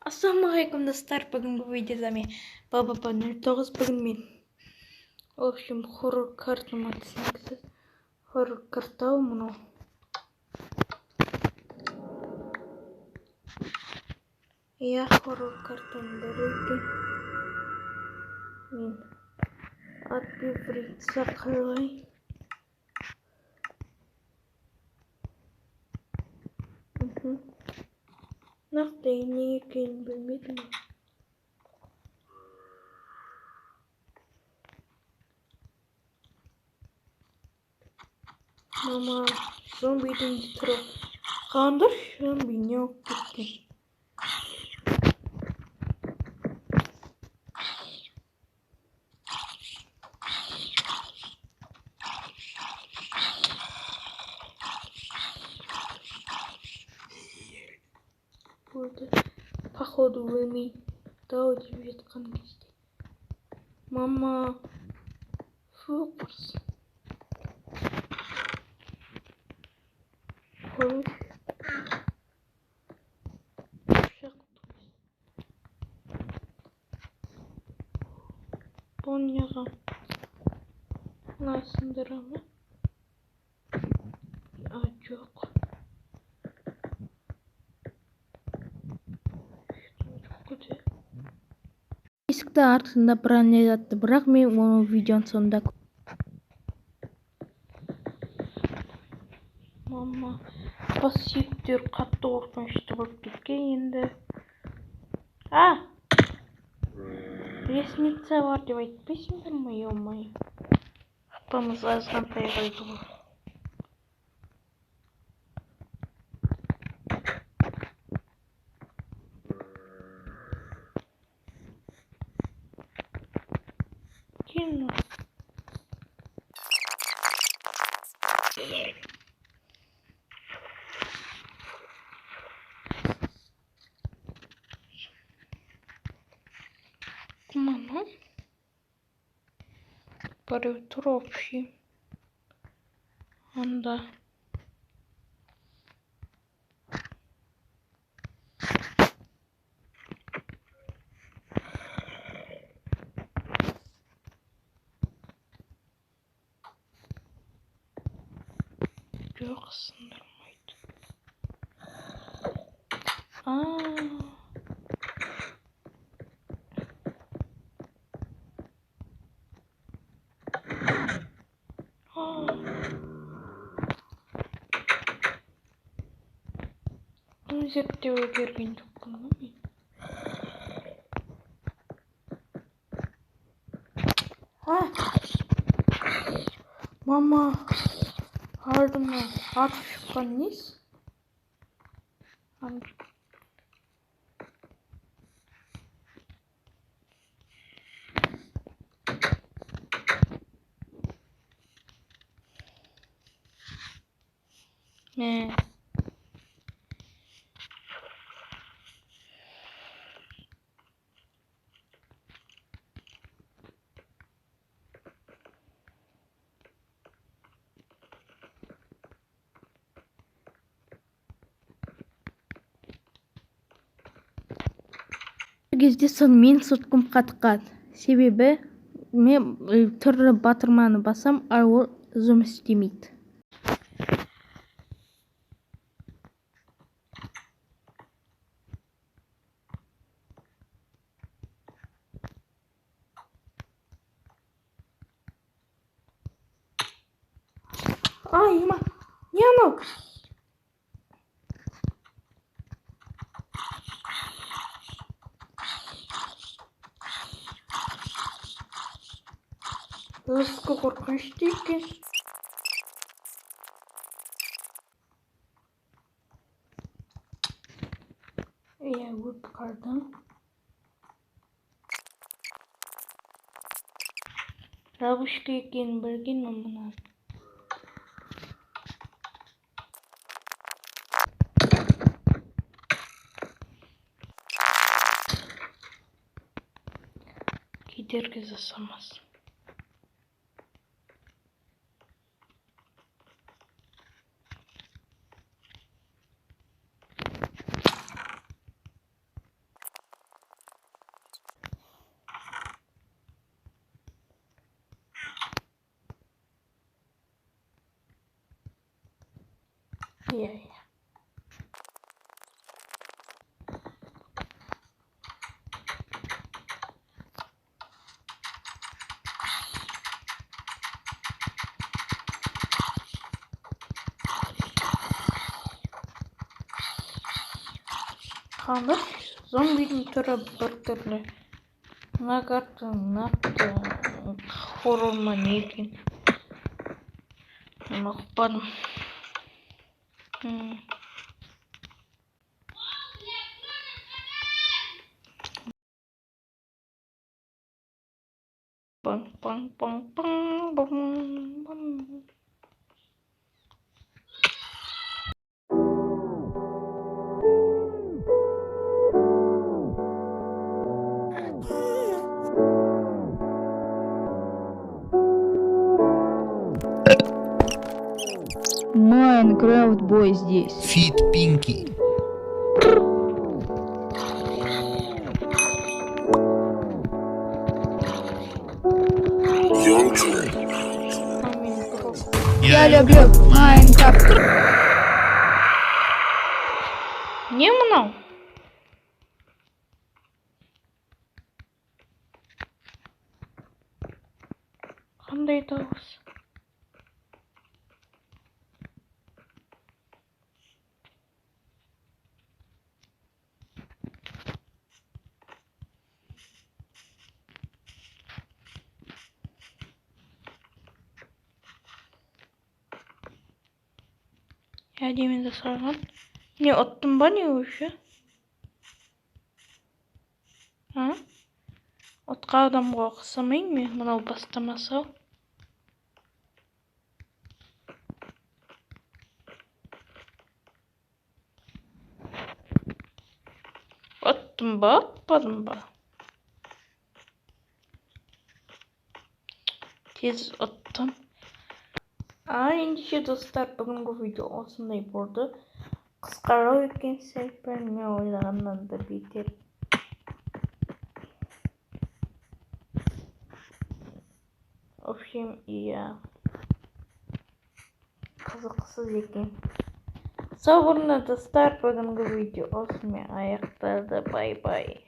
Ассалаумағалейкум достар, бүгінгі видеода мен Баба 09 бүгін мен в общем хоррор картама түсініксіз хоррор карта мынау. Иә, хоррор картаның бірі екен. Мен атпен фрица қалай. Нақты не екенін білмедім. Мама, зомбидің түрі қандыр, зомби не болып кеткен. Burada походу өлмей дау деп жатқан кезде. Мама, фокус. Тоняға насындыра ма? Жоқ. Есікті артында бронель атты, бірақ мен оны видеоның соңында. Мама, бас сүйектер қатты қорқынышты болып кеткен енді. Лестница бар деп айтпайсыңдар ма, ё-моё. Апамыз азғантай қойды ғой. Кино. Мама. Парютро вообще. Анда. Жоқ, сындырмайды. Оны зерттеуге берген жоқпын ғой мен. Мама, ardına atып шыққан несі? Кезде сонымен сұртқым қатқан. Себебі мен түрлі батырманы басам, ол жұмыс істемейді. Ема, не анау? Лысқы қорқынышты екен. Иә, өтіп қалдым. Рабышка екенін білгенмін мұнан. Кедергі жасамасын. Iya, iya. Kalır. Zombinin türü bir türlü. Naktı. Horror mu ne diyeyim. Nakpan. Bang bang bang bang bang bang. Майнкрафт бой здесь. Фит Пинки. Amin bro. Я люблю Майнкрафт. Ne mınao? Qanday dawыс? Ya demin de sorgan. Ne attın ba ne uşu? Ha? Отқа адамға ұқсамайын мен мынау бастамасы. Attım ba, atmadım ba. Tez attım. Ендеше достар, бүгінгі видео осындай болды. Қысқарау екен сәл-пәл, мен ойлағаннан да бетер. В общем, иә. Қызықсыз екен. Сау болыңдар достар, бүгінгі видео осымен аяқталды. Бай-бай.